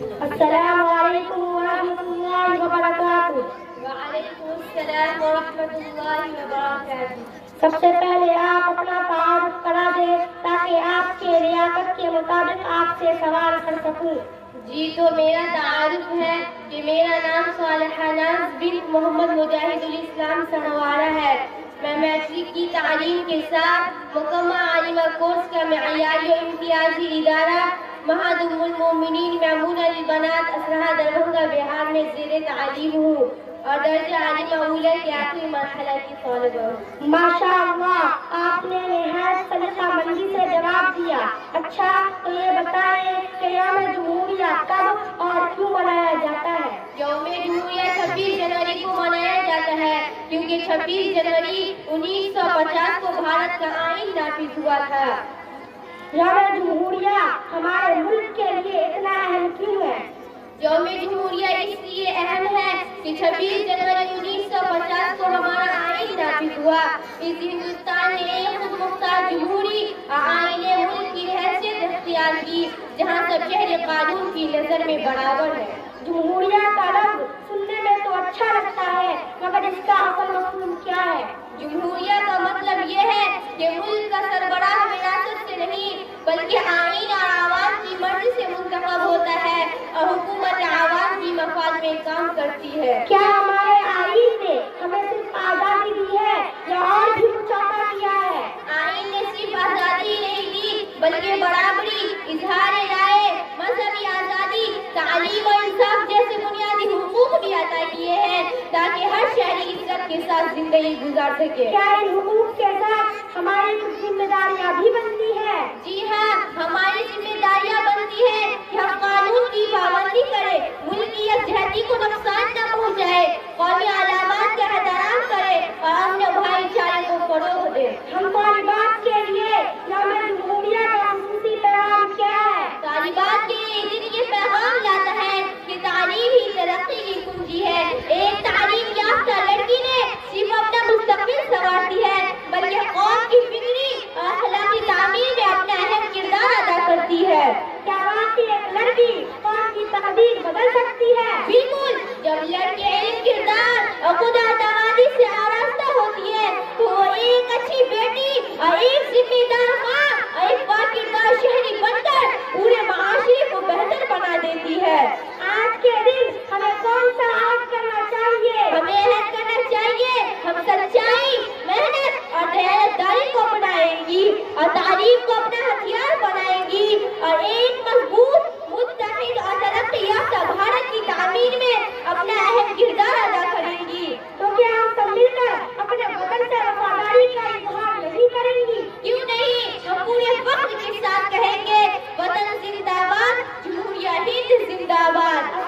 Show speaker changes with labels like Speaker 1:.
Speaker 1: السلام علیکم ورحمۃ اللہ وبرکاتہ۔
Speaker 2: وعلیکم السلام ورحمۃ اللہ وبرکاتہ۔
Speaker 1: سب سے پہلے آپ اپنا تعارف کرا دیں تاکہ آپ کے لیاقت کے مطابق آپ سے سوال کر سکوں۔
Speaker 2: جی تو میرا تعارف ہے کہ میرا نام صالحہ ناز بنت محمد مجاہد الاسلام سہوارہ ہے۔ میں میٹرک کی تعلیم کے ساتھ مکمہ عالمہ کورس کا معیاری و امتیازی ادارہ معہد ام المومنین میمونہ للبنات اسرہ دربھنگہ بہار میں زیر تعلیم ہوں اور درجہ عالمہ اولی کے آخری مرحلہ کی طالبہ ہوں۔
Speaker 1: ماشاء اللہ، آپ نے نہایت سلیقہ مندی سے جواب دیا۔ اچھا تو یہ بتائیں کہ یوم جمہوریہ کب اور کیوں منایا جاتا ہے؟
Speaker 2: یوم جمہوریہ 26 جنوری کو منایا جاتا ہے کیونکہ 26 جنوری 1950 کو بھارت کا آئین نافذ ہوا تھا۔
Speaker 1: یوم جمہوریہ ہمارے ملک کے لیے اتنا اہم کیوں ہے؟
Speaker 2: یوم جمہوریہ اس لیے اہم ہے کہ 26 جنوری 1950 کو ہمارا آئین نافذ ہوا۔ اس ہندوستان نے ایک خود مختار جمہوری آئین ملک کی حیثیت اختیار کی جہاں سب شہری قانون کی نظر میں برابر ہے۔
Speaker 1: جمہوریہ کا لفظ سننے میں تو اچھا لگتا ہے مگر اس کا اصل مفہوم کیا ہے؟
Speaker 2: جمہوریہ کا مطلب یہ ہے کہ ملک کا سربراہ وراثت سے نہیں بلکہ آئین اور عوام کی مرضی سے منتخب ہوتا ہے اور حکومت عوام کی مفاد میں کام کرتی ہے۔
Speaker 1: کیا ہمارے آئین نے ہمیں صرف آزادی دی ہے یا اور بھی کچھ عطا کیا ہے؟
Speaker 2: آئین نے صرف آزادی نہیں دی بلکہ برابری، اظہار رائے، مذہبی آزادی، تعلیم اور انصاف جیسے بنیادی حقوق بھی عطا کیے ہیں تاکہ ہر شہری عزت کے ساتھ زندگی گزار سکے۔
Speaker 1: کیا ان حقوق کے ساتھ ہماری کچھ ذمہ داریاں بھی بنتی ہیں؟
Speaker 2: جی ہاں، ہماری ذمہ داریاں بنتی ہیں کہ ہم قانون کی پابندی کریں، ملک کی یکجہتی کو نقصان نہ پہنچائے، قومی علامات کا احترام کریں اور امن و بھائی چارے کو فروغ دیں۔
Speaker 1: ہم طالبات کے لیے یوم جمہوریہ کا خصوصی پیغام کیا ہے؟
Speaker 2: طالبات کے لیے دن یہ پیغام لاتا ہے کہ تعلیم ہی ترقی کی کنجی ہے۔ ایک تعلیم یافتہ لڑکی نے صرف اپنا مستقبل سنوارتی ہے بلکہ قوم کی فکری اور اخلاقی تعمیر میں اپنا اہم کردار ادا کرتی ہے۔
Speaker 1: کیا واقعی ایک لڑکی قوم کی تقدیر بدل سکتی ہے؟
Speaker 2: بالکل، جب لڑکی علم، کردار اور خود اعتمادی سے آراستہ ہوتی ہے تو وہ ایک اچھی بیٹی اور ایک ذمہ دار ماں اور ایک باکردار شہری بن کر پورے معاشرے کو بہتر بنا دیتی ہے۔
Speaker 1: آج کے دن ہمیں کون سا عہد کرنا چاہیے؟
Speaker 2: ہمیں عہد کرنا چاہیے ہم سچائی، محنت اور دیانتداری کو اپنائیں گی اور تعلیم کو اپنا ہتھیار بنائیں گی اور ایک مضبوط، متحد اور ترقی یافتہ بھارت کی تعمیر میں اپنا اہم کردار ادا کریں گی۔
Speaker 1: تو کیا ہم سب مل کر اپنے وطن سے وفاداری کا اظہار نہیں کریں گی؟
Speaker 2: کیوں نہیں، ہم پورے فخر کے ساتھ کہیں گے وطن زندہ باد، جمہوریہ ہند زندہ باد۔